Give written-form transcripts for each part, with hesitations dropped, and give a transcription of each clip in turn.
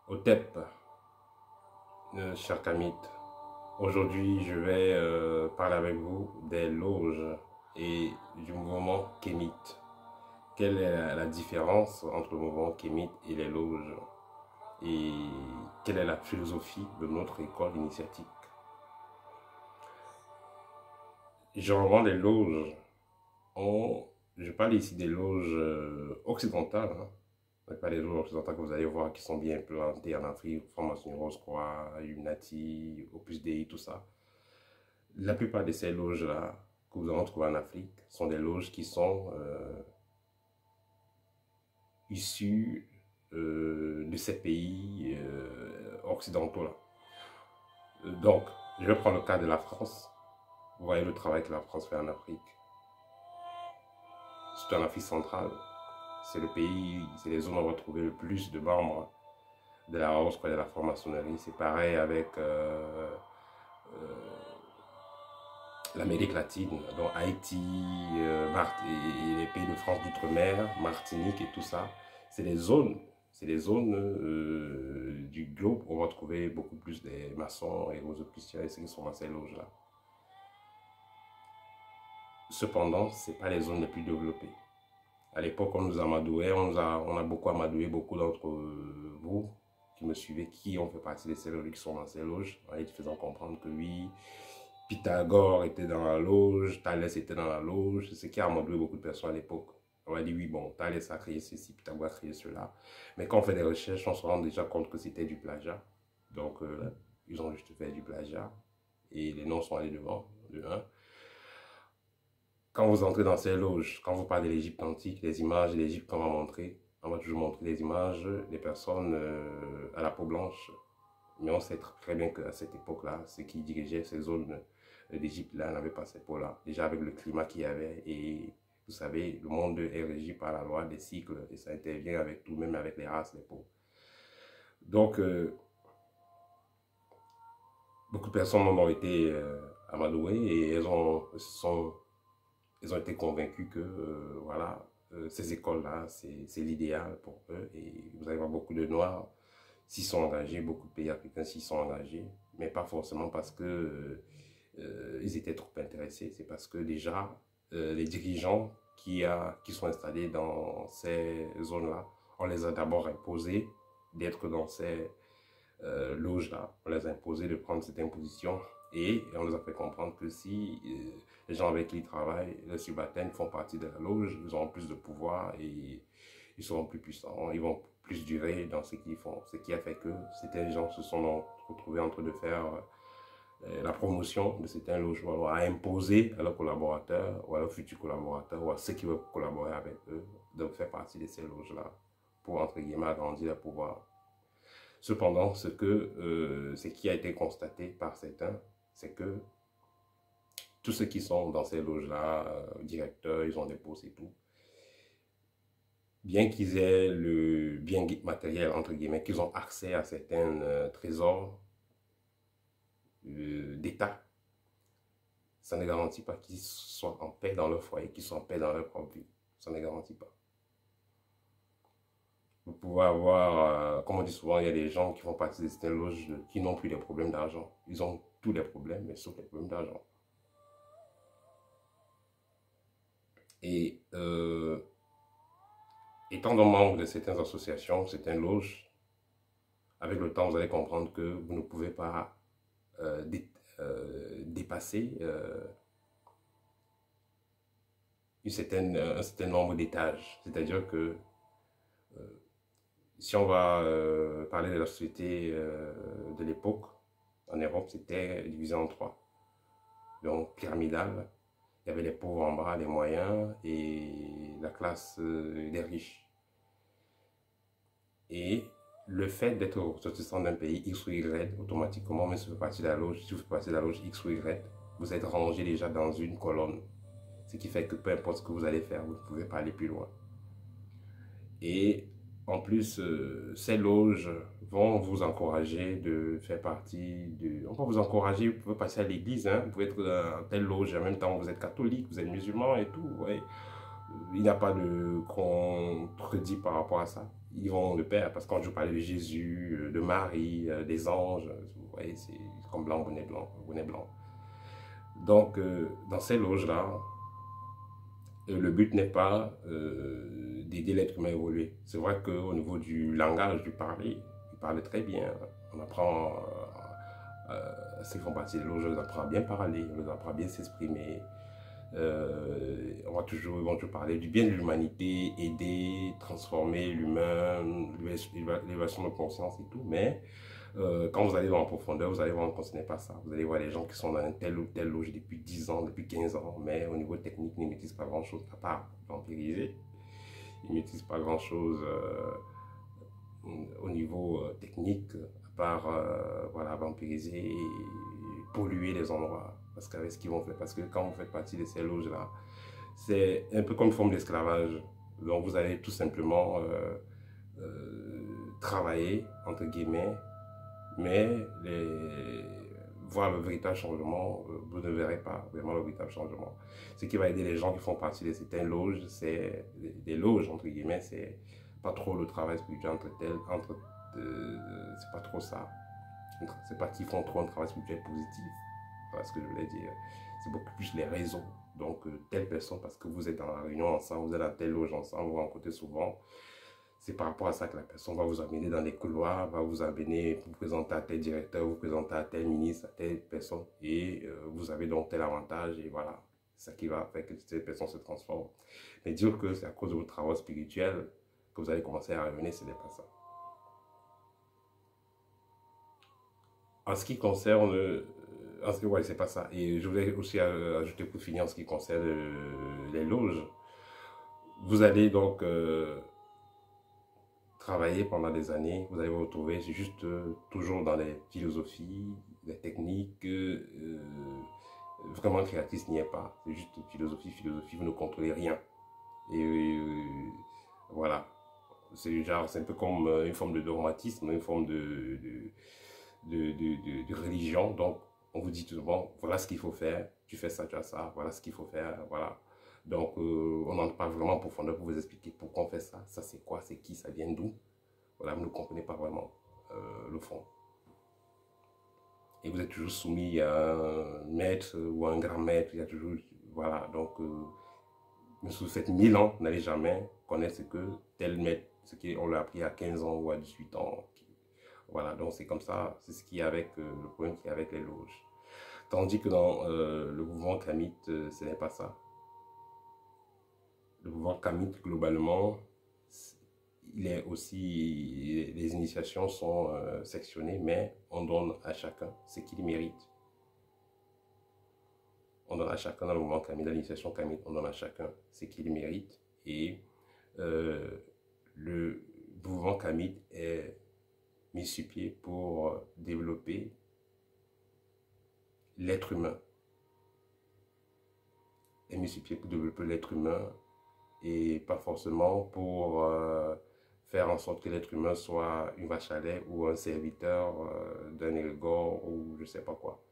Otep, cher Kamit, aujourd'hui je vais parler avec vous des loges et du mouvement Kémit. Quelle est la différence entre le mouvement Kémit et les loges? Et quelle est la philosophie de notre école initiatique? Généralement, les loges je parle ici des loges occidentales, pas les loges occidentales que vous allez voir qui sont bien implantées en Afrique, Formation Rose-Croix, Unity, Opus Dei, tout ça. La plupart de ces loges-là que vous allez trouver en Afrique sont des loges qui sont issues de ces pays occidentaux-là. Donc, je vais prendre le cas de la France. Vous voyez le travail que la France fait en Afrique. C'est en Afrique centrale. C'est le pays, c'est les zones où on va trouver le plus de membres de la Rose-Croix et de la franc-maçonnerie. C'est pareil avec l'Amérique latine, donc Haïti, et les pays de France d'outre-mer, Martinique et tout ça. C'est des zones du globe où on va trouver beaucoup plus des maçons et rosicruciens et ceux qui sont dans ces loges-là. Cependant, ce n'est pas les zones les plus développées. À l'époque, on nous a amadoué, on a beaucoup amadoué, beaucoup d'entre vous qui me suivez, qui ont fait partie des ces loges, qui sont dans ces loges, en faisant comprendre que oui, Pythagore était dans la loge, Thalès était dans la loge, ce qui a amadoué beaucoup de personnes à l'époque. On a dit oui, bon, Thalès a créé ceci, Pythagore a créé cela. Mais quand on fait des recherches, on se rend déjà compte que c'était du plagiat. Donc, ils ont juste fait du plagiat et les noms sont allés devant, de 1. Quand vous entrez dans ces loges, quand vous parlez de l'Égypte antique, les images de l'Égypte qu'on va montrer, on va toujours montrer les images des personnes à la peau blanche. Mais on sait très bien qu'à cette époque-là, ceux qui dirigeaient ces zones d'Égypte-là n'avaient pas cette peau-là. Déjà avec le climat qu'il y avait, et vous savez, le monde est régi par la loi des cycles, et ça intervient avec tout, même avec les races, les peaux. Donc, beaucoup de personnes en ont été amadouées et elles ont été convaincus que voilà, ces écoles-là, c'est l'idéal pour eux. Et vous allez voir beaucoup de Noirs s'y sont engagés, beaucoup de pays africains s'y sont engagés, mais pas forcément parce que ils étaient trop intéressés. C'est parce que déjà, les dirigeants qui sont installés dans ces zones-là, on les a d'abord imposés d'être dans ces loges-là. On les a imposés de prendre cette imposition. Et on les a fait comprendre que si les gens avec qui ils travaillent, les subalternes font partie de la loge, ils auront plus de pouvoir et ils seront plus puissants, ils vont plus durer dans ce qu'ils font. Ce qui a fait que certains gens se sont retrouvés en train de faire la promotion de certains logements, à imposer à leurs collaborateurs ou à leurs futurs collaborateurs ou à ceux qui veulent collaborer avec eux de faire partie de ces loges-là pour, entre guillemets, agrandir leur pouvoir. Cependant, ce qui a été constaté par certains, c'est que tous ceux qui sont dans ces loges-là, directeurs, ils ont des postes et tout, bien qu'ils aient le bien matériel, entre guillemets, qu'ils ont accès à certains trésors d'État, ça ne garantit pas qu'ils soient en paix dans leur foyer, qu'ils soient en paix dans leur propre vie. Ça ne garantit pas. Vous pouvez avoir, comme on dit souvent, il y a des gens qui font partie de certaines loges qui n'ont plus des problèmes d'argent. Ils ont tous les problèmes, mais sauf les problèmes d'argent. Et étant membre de certaines associations, certaines loges, avec le temps, vous allez comprendre que vous ne pouvez pas dépasser un certain nombre d'étages. C'est-à-dire que si on va parler de la société de l'époque, en Europe, c'était divisé en 3. Donc, pyramidal, il y avait les pauvres en bas, les moyens et la classe des riches. Et le fait d'être ressortissant d'un pays X ou Y, automatiquement, même si vous faites partie de la loge, si vous faites partie de la loge X ou Y, vous êtes rangé déjà dans une colonne. Ce qui fait que peu importe ce que vous allez faire, vous ne pouvez pas aller plus loin. Et en plus, ces loges vont vous encourager de faire partie de... On va vous encourager, vous pouvez passer à l'église, vous pouvez être dans telle loge, en même temps vous êtes catholique, vous êtes musulman et tout. Ouais. Il n'y a pas de contredit par rapport à ça. ils vont de pair. Parce que quand je parlais de Jésus, de Marie, des anges, vous voyez, c'est comme blanc, bonnet blanc, bonnet blanc. Donc, dans ces loges-là, le but n'est pas d'aider l'être humain à évoluer. C'est vrai qu'au niveau du langage, du parler, il parle très bien. On apprend, ceux qui font partie des loges, on les apprend à bien parler, on les apprend à bien s'exprimer. Ils vont toujours parler du bien de l'humanité, aider, transformer l'humain, l'élévation de conscience et tout. Mais quand vous allez dans la profondeur, vous allez voir que ce n'est pas ça. Vous allez voir les gens qui sont dans telle ou telle loge depuis 10 ans, depuis 15 ans, mais au niveau technique, ils ne maîtrisent pas grand-chose à part vampiriser. Ils ne maîtrisent pas grand-chose au niveau technique, à part voilà, vampiriser et polluer les endroits. Parce qu'avec ce qu'ils vont faire, parce que quand vous faites partie de ces loges-là, c'est un peu comme une forme d'esclavage. Donc vous allez tout simplement travailler, entre guillemets, mais voir le véritable changement, vous ne verrez pas vraiment le véritable changement. Ce qui va aider les gens qui font partie de certaines loges, c'est des loges, entre guillemets, c'est pas trop le travail spirituel c'est pas trop ça. C'est pas qu'ils font trop un travail spirituel positif, voilà ce que je voulais dire. C'est beaucoup plus les réseaux. Donc, telle personne, parce que vous êtes dans la réunion ensemble, vous êtes dans telle loge ensemble, vous vous rencontrez souvent. C'est par rapport à ça que la personne va vous amener dans les couloirs, va vous amener, vous présenter à tel directeur, vous présenter à tel ministre, à telle personne, et vous avez donc tel avantage, et voilà. C'est ça qui va faire que cette personne se transforme. Mais dire que c'est à cause de votre travail spirituel que vous allez commencer à revenir, ce n'est pas ça. En ce qui concerne, ouais, c'est pas ça. Et je voulais aussi ajouter pour finir en ce qui concerne les loges. Vous allez donc travailler pendant des années, vous allez vous retrouver juste toujours dans les philosophies, les techniques, vraiment créatif n'y est pas. C'est juste philosophie, vous ne contrôlez rien. Et voilà. C'est genre, c'est un peu comme une forme de dogmatisme, une forme de religion. Donc, on vous dit tout le monde, voilà ce qu'il faut faire, tu fais ça, tu as ça, voilà ce qu'il faut faire, voilà. Donc, on n'entre pas vraiment en profondeur pour vous expliquer pourquoi on fait ça, ça c'est quoi, c'est qui, ça vient d'où. Voilà, vous ne comprenez pas vraiment le fond. Et vous êtes toujours soumis à un maître ou à un grand maître, il y a toujours, voilà, donc, même si vous faites 1000 ans, vous n'allez jamais connaître ce que tel maître, ce qu'on l'a appris à 15 ans ou à 18 ans. Voilà, donc c'est comme ça, c'est ce qui est avec le problème qui est avec les loges. Tandis que dans le mouvement kamite, ce n'est pas ça. Le mouvement kamite, globalement, il est aussi, les initiations sont sectionnées, mais on donne à chacun ce qu'il mérite. On donne à chacun dans le mouvement kamite, dans l'initiation kamite, on donne à chacun ce qu'il mérite. Et le mouvement kamite est mis sur pied pour développer l'être humain. Est mis sur pied pour développer l'être humain et pas forcément pour faire en sorte que l'être humain soit une vache à lait ou un serviteur d'un élégore ou je sais pas quoi.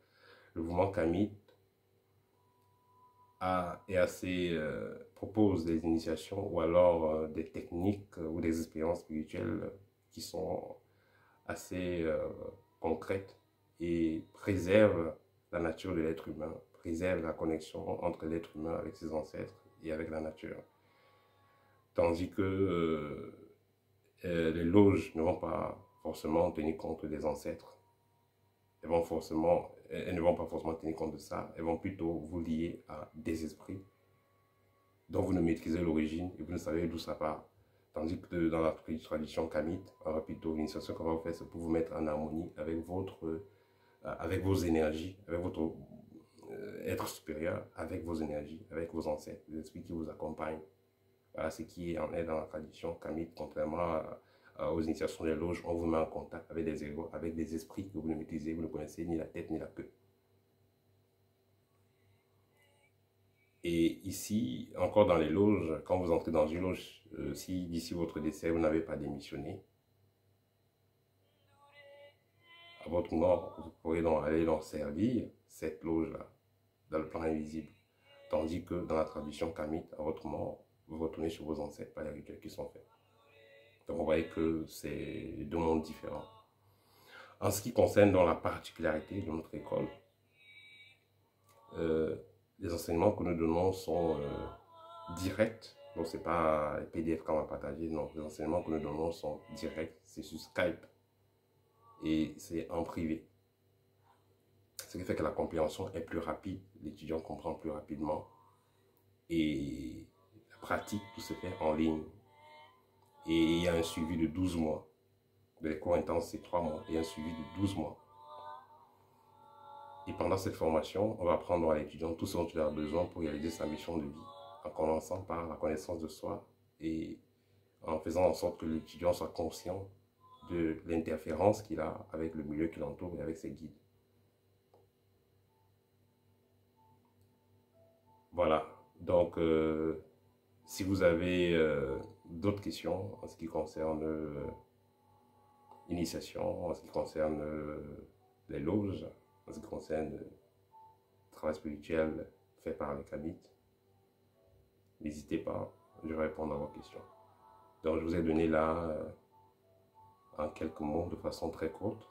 Le mouvement kamite propose des initiations ou alors des techniques ou des expériences spirituelles qui sont assez concrètes et préservent la nature de l'être humain, préservent la connexion entre l'être humain avec ses ancêtres et avec la nature. Tandis que les loges ne vont pas forcément tenir compte des ancêtres. Elles ne vont pas forcément tenir compte de ça. Elles vont plutôt vous lier à des esprits dont vous ne maîtrisez l'origine et vous ne savez d'où ça part. Tandis que dans la tradition kamite, plutôt l'initiation qu'on va vous faire, c'est pour vous mettre en harmonie avec avec vos énergies, avec votre être supérieur, avec vos énergies, avec vos ancêtres, les esprits qui vous accompagnent. Voilà ce qui en est dans la tradition kamite, contrairement aux initiations des loges, on vous met en contact avec des égos, avec des esprits que vous ne maîtrisez, vous ne connaissez ni la tête ni la queue. Et ici, encore dans les loges, quand vous entrez dans une loge, si d'ici votre décès, vous n'avez pas démissionné, à votre mort, vous pourrez donc aller donc servir cette loge-là, dans le plan invisible. Tandis que dans la tradition kamite, à votre mort, vous retournez sur vos ancêtres par les rituels qui sont faits. Donc, on voyait que c'est deux mondes différents. En ce qui concerne dans la particularité de notre école, les enseignements que nous donnons sont directs. Donc, ce n'est pas les PDF qu'on va partager. Non, les enseignements que nous donnons sont directs. C'est sur Skype. Et c'est en privé. Ce qui fait que la compréhension est plus rapide. L'étudiant comprend plus rapidement. Et la pratique, tout se fait en ligne. Et il y a un suivi de 12 mois. De les cours intenses, c'est 3 mois. Et un suivi de 12 mois. Et pendant cette formation, on va apprendre à l'étudiant tout ce dont il a besoin pour réaliser sa mission de vie, en commençant par la connaissance de soi et en faisant en sorte que l'étudiant soit conscient de l'interférence qu'il a avec le milieu qui l'entoure et avec ses guides. Voilà, donc si vous avez d'autres questions en ce qui concerne l'initiation, en ce qui concerne les loges, en ce qui concerne le travail spirituel fait par les kamites, n'hésitez pas, je vais répondre à vos questions. Donc je vous ai donné là, en quelques mots, de façon très courte,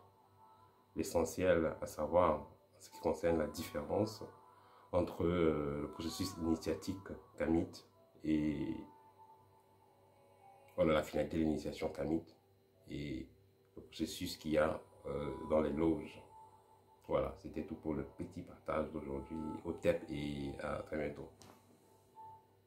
l'essentiel à savoir en ce qui concerne la différence entre le processus initiatique kamite et voilà, la finalité de l'initiation kamite et le processus qu'il y a dans les loges. Voilà, c'était tout pour le petit partage d'aujourd'hui au TEP et à très bientôt.